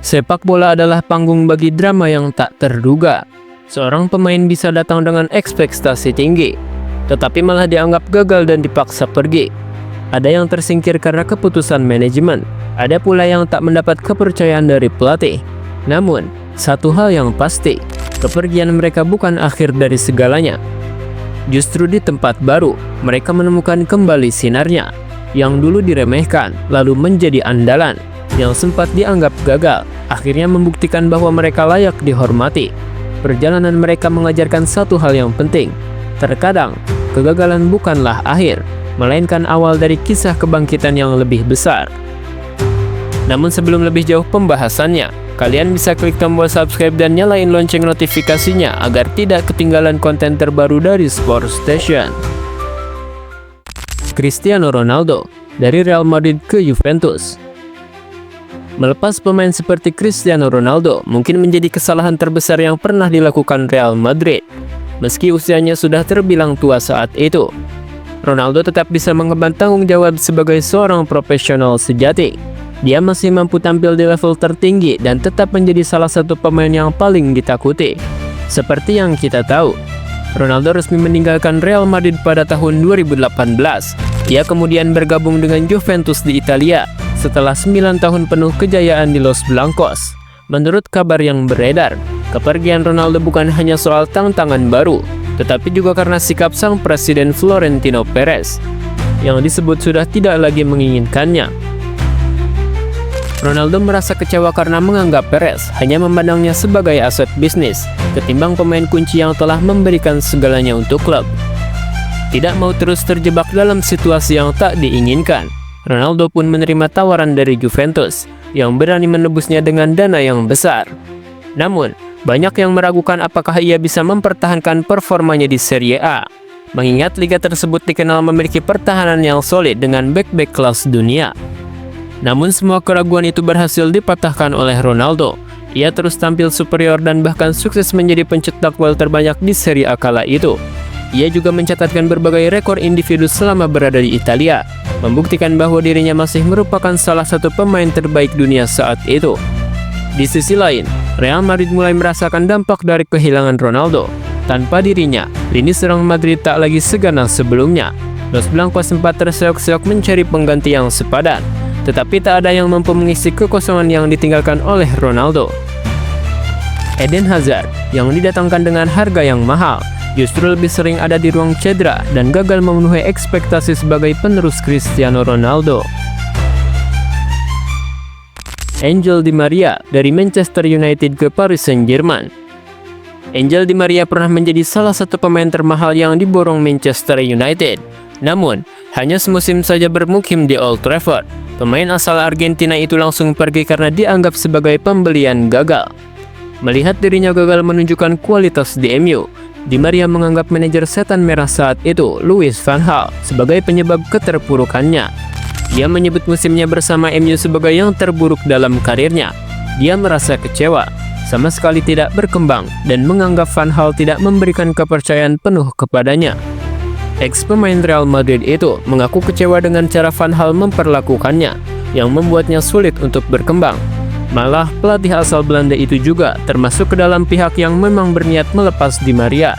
Sepak bola adalah panggung bagi drama yang tak terduga. Seorang pemain bisa datang dengan ekspektasi tinggi, tetapi malah dianggap gagal dan dipaksa pergi. Ada yang tersingkir karena keputusan manajemen, ada pula yang tak mendapat kepercayaan dari pelatih. Namun, satu hal yang pasti, kepergian mereka bukan akhir dari segalanya. Justru di tempat baru, mereka menemukan kembali sinarnya, yang dulu diremehkan, lalu menjadi andalan, yang sempat dianggap gagal, akhirnya membuktikan bahwa mereka layak dihormati. Perjalanan mereka mengajarkan satu hal yang penting. Terkadang, kegagalan bukanlah akhir, melainkan awal dari kisah kebangkitan yang lebih besar. Namun sebelum lebih jauh pembahasannya, kalian bisa klik tombol subscribe dan nyalain lonceng notifikasinya agar tidak ketinggalan konten terbaru dari Sports Station. Cristiano Ronaldo dari Real Madrid ke Juventus. Melepas pemain seperti Cristiano Ronaldo mungkin menjadi kesalahan terbesar yang pernah dilakukan Real Madrid. Meski usianya sudah terbilang tua saat itu, Ronaldo tetap bisa mengemban tanggung jawab sebagai seorang profesional sejati. Dia masih mampu tampil di level tertinggi dan tetap menjadi salah satu pemain yang paling ditakuti. Seperti yang kita tahu, Ronaldo resmi meninggalkan Real Madrid pada tahun 2018. Ia kemudian bergabung dengan Juventus di Italia setelah 9 tahun penuh kejayaan di Los Blancos. Menurut kabar yang beredar, kepergian Ronaldo bukan hanya soal tantangan baru, tetapi juga karena sikap sang presiden Florentino Perez, yang disebut sudah tidak lagi menginginkannya. Ronaldo merasa kecewa karena menganggap Perez hanya memandangnya sebagai aset bisnis, ketimbang pemain kunci yang telah memberikan segalanya untuk klub. Tidak mau terus terjebak dalam situasi yang tak diinginkan, Ronaldo pun menerima tawaran dari Juventus, yang berani menebusnya dengan dana yang besar. Namun, banyak yang meragukan apakah ia bisa mempertahankan performanya di Serie A, mengingat liga tersebut dikenal memiliki pertahanan yang solid dengan bek-bek kelas dunia. Namun semua keraguan itu berhasil dipatahkan oleh Ronaldo. Ia terus tampil superior dan bahkan sukses menjadi pencetak gol terbanyak di Serie A kala itu. Ia juga mencatatkan berbagai rekor individu selama berada di Italia, membuktikan bahwa dirinya masih merupakan salah satu pemain terbaik dunia saat itu. Di sisi lain, Real Madrid mulai merasakan dampak dari kehilangan Ronaldo. Tanpa dirinya, lini serang Madrid tak lagi seganas sebelumnya. Los Blancos sempat terseok-seok mencari pengganti yang sepadan, tetapi tak ada yang mampu mengisi kekosongan yang ditinggalkan oleh Ronaldo. Eden Hazard, yang didatangkan dengan harga yang mahal, justru lebih sering ada di ruang cedera dan gagal memenuhi ekspektasi sebagai penerus Cristiano Ronaldo. Angel Di Maria dari Manchester United ke Paris Saint-Germain. Angel Di Maria pernah menjadi salah satu pemain termahal yang diborong Manchester United. Namun, hanya semusim saja bermukim di Old Trafford. Pemain asal Argentina itu langsung pergi karena dianggap sebagai pembelian gagal. Melihat dirinya gagal menunjukkan kualitas di MU, Di Maria menganggap manajer setan merah saat itu, Louis van Gaal, sebagai penyebab keterpurukannya. Ia menyebut musimnya bersama MU sebagai yang terburuk dalam karirnya. Dia merasa kecewa, sama sekali tidak berkembang, dan menganggap Van Gaal tidak memberikan kepercayaan penuh kepadanya. Ex-pemain Real Madrid itu mengaku kecewa dengan cara Van Gaal memperlakukannya, yang membuatnya sulit untuk berkembang. Malah, pelatih asal Belanda itu juga termasuk ke dalam pihak yang memang berniat melepas Di Maria.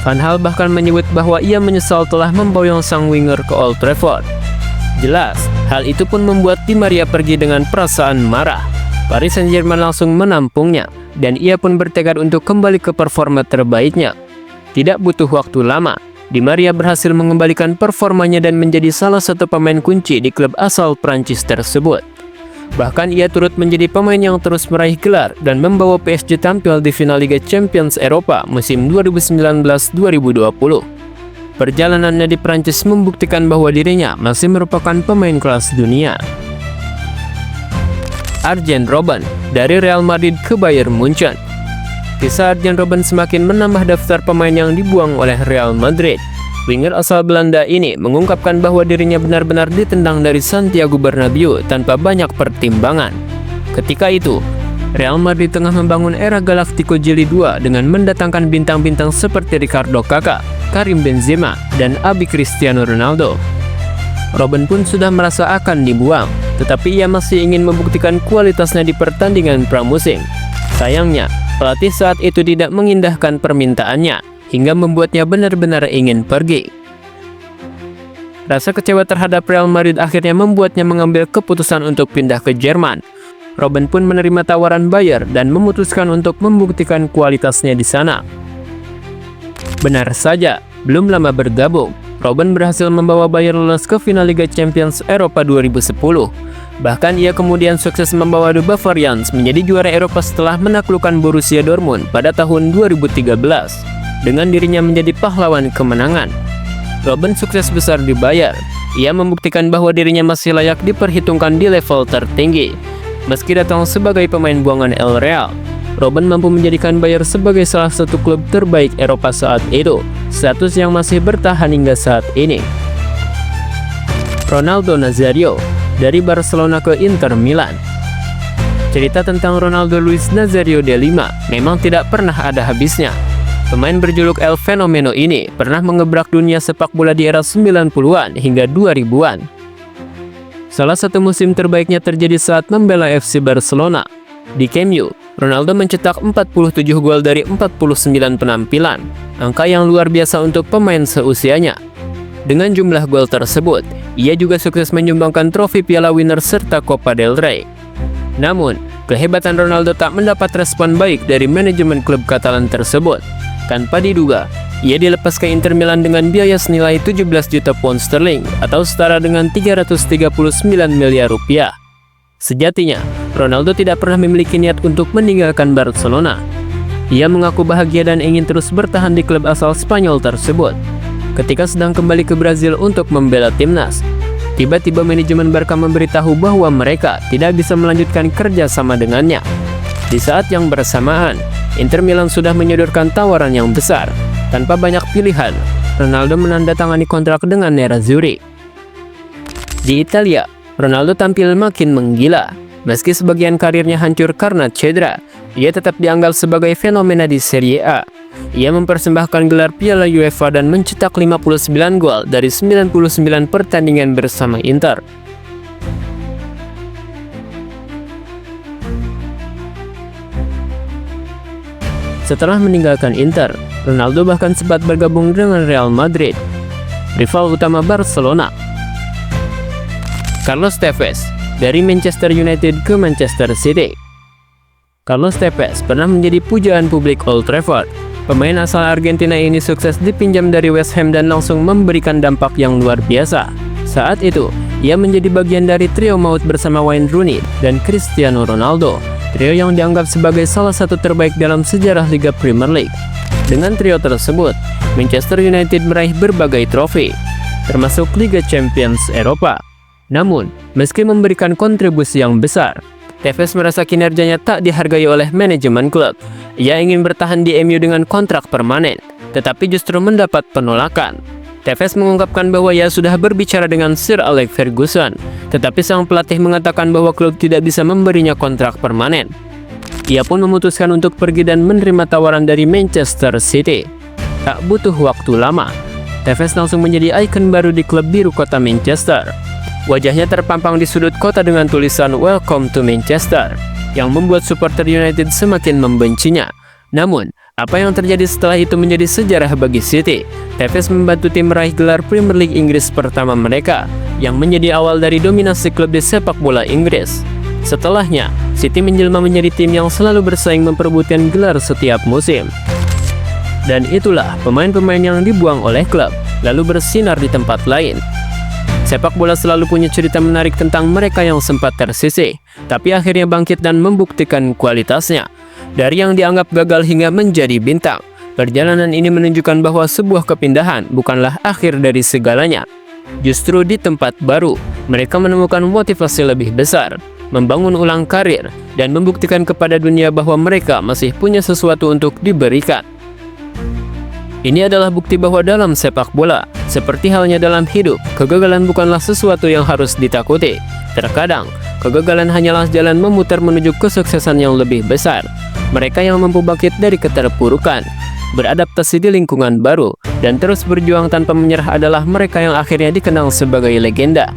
Van Gaal bahkan menyebut bahwa ia menyesal telah memboyong sang winger ke Old Trafford. Jelas, hal itu pun membuat Di Maria pergi dengan perasaan marah. Paris Saint-Germain langsung menampungnya, dan ia pun bertekad untuk kembali ke performa terbaiknya. Tidak butuh waktu lama, Di Maria berhasil mengembalikan performanya dan menjadi salah satu pemain kunci di klub asal Prancis tersebut. Bahkan ia turut menjadi pemain yang terus meraih gelar dan membawa PSG tampil di final Liga Champions Eropa musim 2019-2020. Perjalanannya di Prancis membuktikan bahwa dirinya masih merupakan pemain kelas dunia. Arjen Robben dari Real Madrid ke Bayern Munchen. Kisah Arjen Robben semakin menambah daftar pemain yang dibuang oleh Real Madrid. Winger asal Belanda ini mengungkapkan bahwa dirinya benar-benar ditendang dari Santiago Bernabeu tanpa banyak pertimbangan. Ketika itu, Real Madrid tengah membangun era Galactico Jilid 2 dengan mendatangkan bintang-bintang seperti Ricardo Kakak, Karim Benzema, dan Abi Cristiano Ronaldo. Robben pun sudah merasa akan dibuang, tetapi ia masih ingin membuktikan kualitasnya di pertandingan pramusim. Sayangnya, pelatih saat itu tidak mengindahkan permintaannya, hingga membuatnya benar-benar ingin pergi. Rasa kecewa terhadap Real Madrid akhirnya membuatnya mengambil keputusan untuk pindah ke Jerman. Robben pun menerima tawaran Bayer dan memutuskan untuk membuktikan kualitasnya di sana. Benar saja, belum lama bergabung, Robben berhasil membawa Bayer lolos ke final Liga Champions Eropa 2010. Bahkan ia kemudian sukses membawa The Bavarians menjadi juara Eropa setelah menaklukkan Borussia Dortmund pada tahun 2013. Dengan dirinya menjadi pahlawan kemenangan. Robben sukses besar di Bayer. Ia membuktikan bahwa dirinya masih layak diperhitungkan di level tertinggi. Meski datang sebagai pemain buangan El Real, Robben mampu menjadikan Bayer sebagai salah satu klub terbaik Eropa saat itu, status yang masih bertahan hingga saat ini. Ronaldo Nazario, dari Barcelona ke Inter Milan. Cerita tentang Ronaldo Luis Nazario de Lima memang tidak pernah ada habisnya. Pemain berjuluk El Fenomeno ini pernah mengebrak dunia sepak bola di era 90-an hingga 2000-an. Salah satu musim terbaiknya terjadi saat membela FC Barcelona. Di Camp Nou, Ronaldo mencetak 47 gol dari 49 penampilan, angka yang luar biasa untuk pemain seusianya. Dengan jumlah gol tersebut, ia juga sukses menyumbangkan trofi Piala Winners serta Copa del Rey. Namun, kehebatan Ronaldo tak mendapat respon baik dari manajemen klub Katalan tersebut. Tanpa diduga, ia dilepas ke Inter Milan dengan biaya senilai 17 juta pound sterling atau setara dengan 339 miliar rupiah. Sejatinya, Ronaldo tidak pernah memiliki niat untuk meninggalkan Barcelona. Ia mengaku bahagia dan ingin terus bertahan di klub asal Spanyol tersebut. Ketika sedang kembali ke Brazil untuk membela timnas, tiba-tiba manajemen Barca memberitahu bahwa mereka tidak bisa melanjutkan kerja sama dengannya. Di saat yang bersamaan, Inter Milan sudah menyodorkan tawaran yang besar. Tanpa banyak pilihan, Ronaldo menandatangani kontrak dengan Nerazzurri. Di Italia, Ronaldo tampil makin menggila. Meski sebagian karirnya hancur karena cedera, ia tetap dianggap sebagai fenomena di Serie A. Ia mempersembahkan gelar Piala UEFA dan mencetak 59 gol dari 99 pertandingan bersama Inter. Setelah meninggalkan Inter, Ronaldo bahkan sempat bergabung dengan Real Madrid, rival utama Barcelona. Carlos Tevez, dari Manchester United ke Manchester City. Carlos Tevez pernah menjadi pujaan publik Old Trafford. Pemain asal Argentina ini sukses dipinjam dari West Ham dan langsung memberikan dampak yang luar biasa. Saat itu, ia menjadi bagian dari trio maut bersama Wayne Rooney dan Cristiano Ronaldo. Trio yang dianggap sebagai salah satu terbaik dalam sejarah Liga Premier League. Dengan trio tersebut, Manchester United meraih berbagai trofi, termasuk Liga Champions Eropa. Namun, meski memberikan kontribusi yang besar, Tevez merasa kinerjanya tak dihargai oleh manajemen klub. Ia ingin bertahan di MU dengan kontrak permanen, tetapi justru mendapat penolakan. Tevez mengungkapkan bahwa ia sudah berbicara dengan Sir Alex Ferguson, tetapi sang pelatih mengatakan bahwa klub tidak bisa memberinya kontrak permanen. Ia pun memutuskan untuk pergi dan menerima tawaran dari Manchester City. Tak butuh waktu lama, Tevez langsung menjadi ikon baru di klub biru kota Manchester. Wajahnya terpampang di sudut kota dengan tulisan "Welcome to Manchester", yang membuat supporter United semakin membencinya. Namun, apa yang terjadi setelah itu menjadi sejarah bagi City. Tevez membantu tim meraih gelar Premier League Inggris pertama mereka, yang menjadi awal dari dominasi klub di sepak bola Inggris. Setelahnya, City menjelma menjadi tim yang selalu bersaing memperebutkan gelar setiap musim. Dan itulah pemain-pemain yang dibuang oleh klub, lalu bersinar di tempat lain. Sepak bola selalu punya cerita menarik tentang mereka yang sempat tersisih, tapi akhirnya bangkit dan membuktikan kualitasnya. Dari yang dianggap gagal hingga menjadi bintang, perjalanan ini menunjukkan bahwa sebuah kepindahan bukanlah akhir dari segalanya. Justru di tempat baru, mereka menemukan motivasi lebih besar, membangun ulang karir, dan membuktikan kepada dunia bahwa mereka masih punya sesuatu untuk diberikan. Ini adalah bukti bahwa dalam sepak bola, seperti halnya dalam hidup, kegagalan bukanlah sesuatu yang harus ditakuti. Terkadang, kegagalan hanyalah jalan memutar menuju kesuksesan yang lebih besar. Mereka yang mampu bangkit dari keterpurukan beradaptasi di lingkungan baru, dan terus berjuang tanpa menyerah adalah mereka yang akhirnya dikenal sebagai legenda.